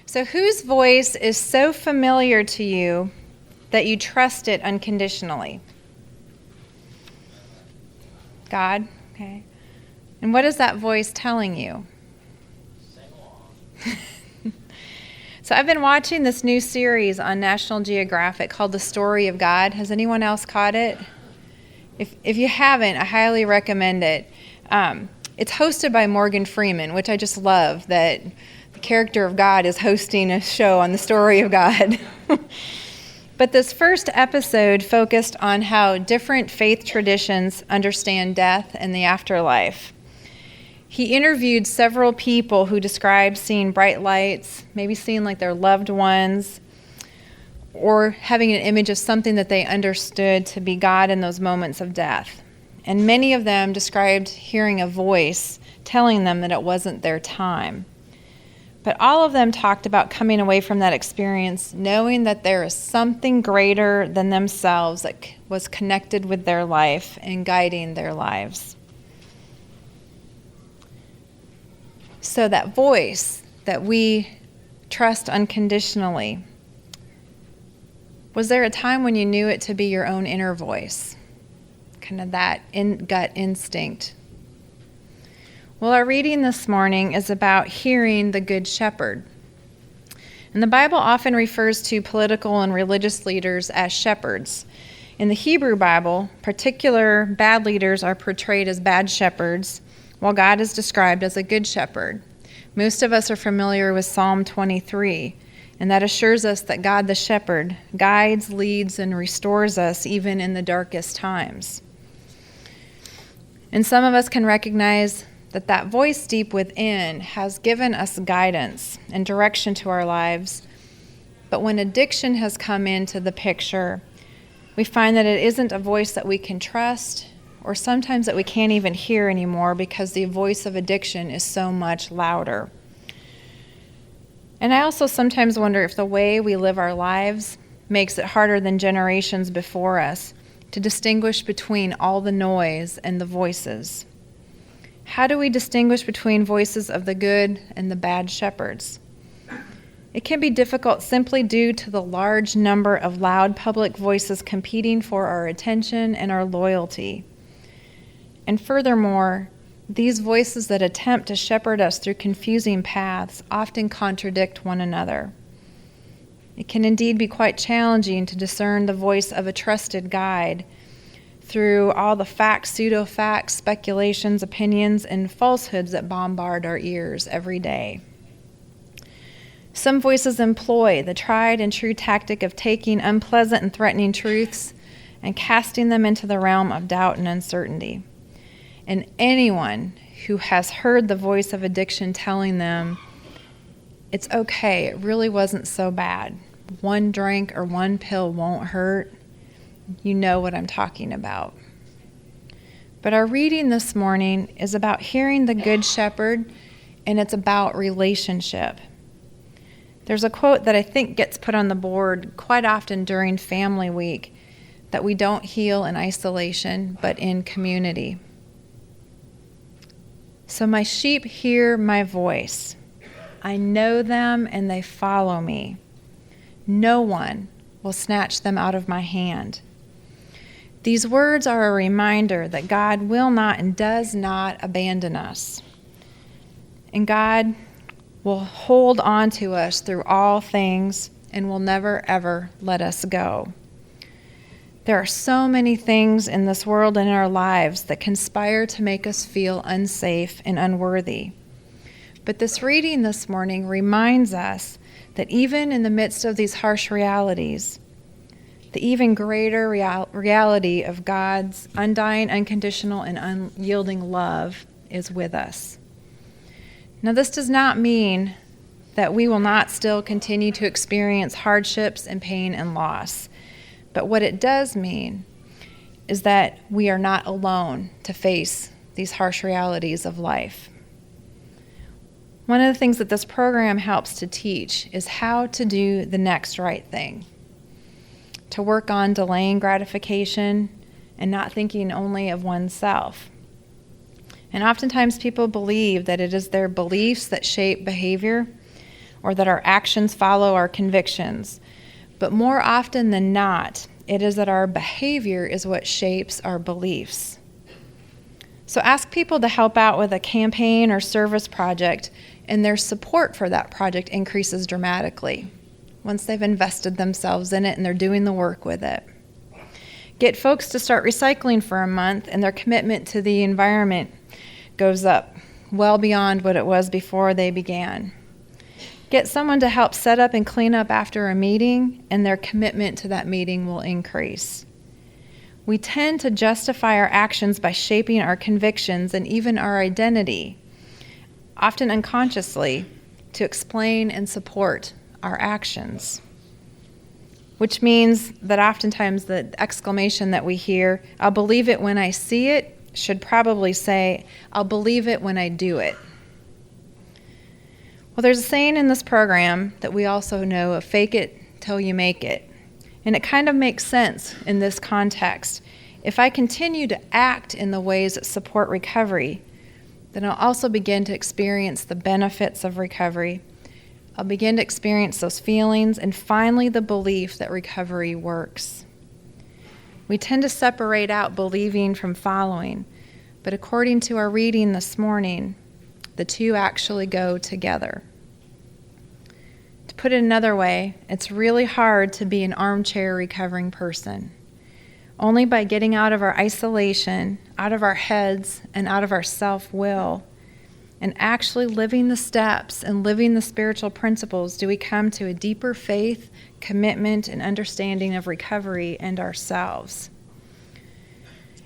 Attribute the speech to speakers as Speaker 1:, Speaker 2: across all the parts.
Speaker 1: So whose voice is so familiar to you that you trust it unconditionally? God? Okay. And what is that voice telling you? So I've been watching this new series on National Geographic called The Story of God. Has anyone else caught it? If you haven't, I highly recommend it. It's hosted by Morgan Freeman, which I just love that the character of God is hosting a show on the story of God. But this first episode focused on how different faith traditions understand death and the afterlife. He interviewed several people who described seeing bright lights, maybe seeing like their loved ones, or having an image of something that they understood to be God in those moments of death. And many of them described hearing a voice telling them that it wasn't their time. But all of them talked about coming away from that experience knowing that there is something greater than themselves that was connected with their life and guiding their lives. So that voice that we trust unconditionally, was there a time when you knew it to be your own inner voice? Kind of that gut instinct. Well, our reading this morning is about hearing the Good Shepherd. And the Bible often refers to political and religious leaders as shepherds. In the Hebrew Bible, particular bad leaders are portrayed as bad shepherds, while God is described as a good shepherd. Most of us are familiar with Psalm 23, and that assures us that God the shepherd guides, leads, and restores us even in the darkest times. And some of us can recognize that voice deep within has given us guidance and direction to our lives. But when addiction has come into the picture, we find that it isn't a voice that we can trust, or sometimes that we can't even hear anymore because the voice of addiction is so much louder. And I also sometimes wonder if the way we live our lives makes it harder than generations before us to distinguish between all the noise and the voices. How do we distinguish between voices of the good and the bad shepherds? It can be difficult simply due to the large number of loud public voices competing for our attention and our loyalty. And furthermore, these voices that attempt to shepherd us through confusing paths often contradict one another. It can indeed be quite challenging to discern the voice of a trusted guide through all the facts, pseudo-facts, speculations, opinions, and falsehoods that bombard our ears every day. Some voices employ the tried and true tactic of taking unpleasant and threatening truths and casting them into the realm of doubt and uncertainty. And anyone who has heard the voice of addiction telling them, it's okay, it really wasn't so bad. One drink or one pill won't hurt. You know what I'm talking about. But our reading this morning is about hearing the Good Shepherd, and it's about relationship. There's a quote that I think gets put on the board quite often during Family Week, that we don't heal in isolation, but in community. So my sheep hear my voice. I know them and they follow me. No one will snatch them out of my hand. These words are a reminder that God will not and does not abandon us. And God will hold on to us through all things and will never, ever let us go. There are so many things in this world and in our lives that conspire to make us feel unsafe and unworthy. But this reading this morning reminds us that even in the midst of these harsh realities, the even greater reality of God's undying, unconditional, and unyielding love is with us. Now, this does not mean that we will not still continue to experience hardships and pain and loss. But what it does mean is that we are not alone to face these harsh realities of life. One of the things that this program helps to teach is how to do the next right thing, to work on delaying gratification and not thinking only of oneself. And oftentimes people believe that it is their beliefs that shape behavior, or that our actions follow our convictions. But more often than not, it is that our behavior is what shapes our beliefs. So ask people to help out with a campaign or service project, and their support for that project increases dramatically once they've invested themselves in it and they're doing the work with it. Get folks to start recycling for a month, and their commitment to the environment goes up well beyond what it was before they began. Get someone to help set up and clean up after a meeting, and their commitment to that meeting will increase. We tend to justify our actions by shaping our convictions and even our identity, often unconsciously, to explain and support our actions. Which means that oftentimes the exclamation that we hear, "I'll believe it when I see it," should probably say, "I'll believe it when I do it." Well, there's a saying in this program that we also know of, "Fake it till you make it." And it kind of makes sense in this context. If I continue to act in the ways that support recovery, then I'll also begin to experience the benefits of recovery. I'll begin to experience those feelings and finally the belief that recovery works. We tend to separate out believing from following, but according to our reading this morning, the two actually go together. To put it another way, it's really hard to be an armchair recovering person. Only by getting out of our isolation, out of our heads, and out of our self-will, and actually living the steps and living the spiritual principles do we come to a deeper faith, commitment, and understanding of recovery and ourselves.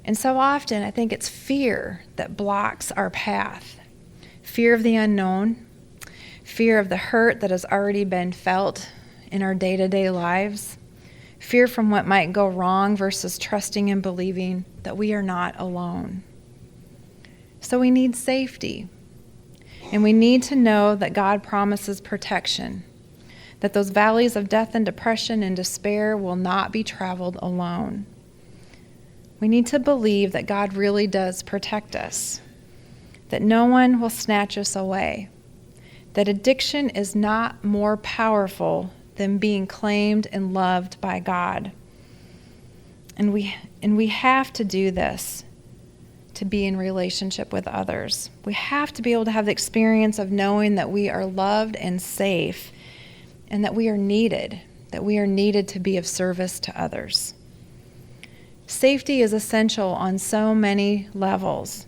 Speaker 1: And so often, I think it's fear that blocks our path. Fear of the unknown, fear of the hurt that has already been felt in our day-to-day lives, fear from what might go wrong versus trusting and believing that we are not alone. So we need safety. And we need to know that God promises protection, that those valleys of death and depression and despair will not be traveled alone. We need to believe that God really does protect us, that no one will snatch us away, that addiction is not more powerful than being claimed and loved by God. And we have to do this to be in relationship with others. We have to be able to have the experience of knowing that we are loved and safe, and that we are needed to be of service to others. Safety is essential on so many levels: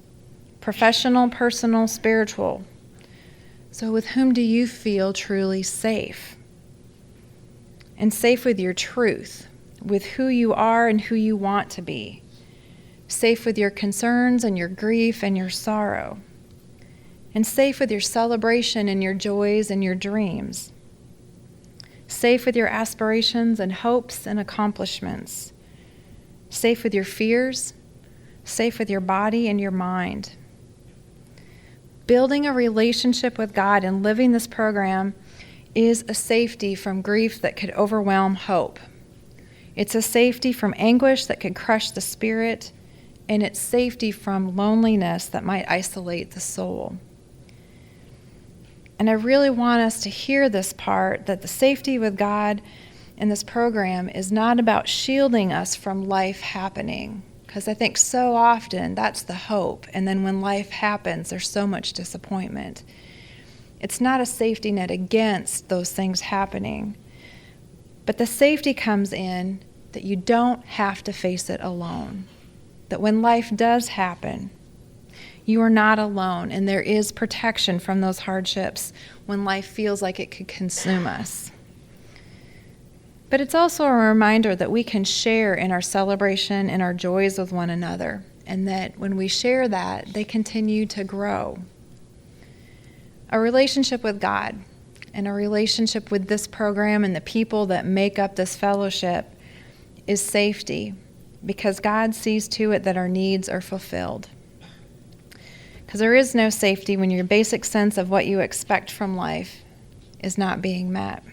Speaker 1: professional, personal, spiritual. So with whom do you feel truly safe? And safe with your truth, with who you are and who you want to be. Safe with your concerns and your grief and your sorrow. And safe with your celebration and your joys and your dreams. Safe with your aspirations and hopes and accomplishments. Safe with your fears. Safe with your body and your mind. Building a relationship with God and living this program is a safety from grief that could overwhelm hope. It's a safety from anguish that could crush the spirit, and it's safety from loneliness that might isolate the soul. And I really want us to hear this part, that the safety with God in this program is not about shielding us from life happening, because I think so often that's the hope, and then when life happens, there's so much disappointment. It's not a safety net against those things happening, but the safety comes in that you don't have to face it alone. That when life does happen, you are not alone, and there is protection from those hardships when life feels like it could consume us. But it's also a reminder that we can share in our celebration and our joys with one another, and that when we share that, they continue to grow. A relationship with God and a relationship with this program and the people that make up this fellowship is safety, because God sees to it that our needs are fulfilled. Because there is no safety when your basic sense of what you expect from life is not being met.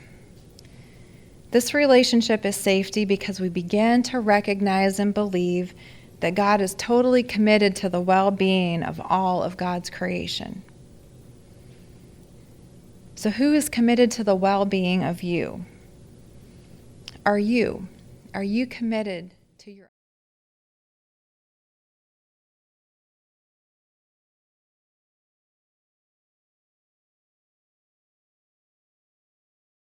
Speaker 1: This relationship is safety because we begin to recognize and believe that God is totally committed to the well-being of all of God's creation. So who is committed to the well-being of you? Are you? Are you committed to your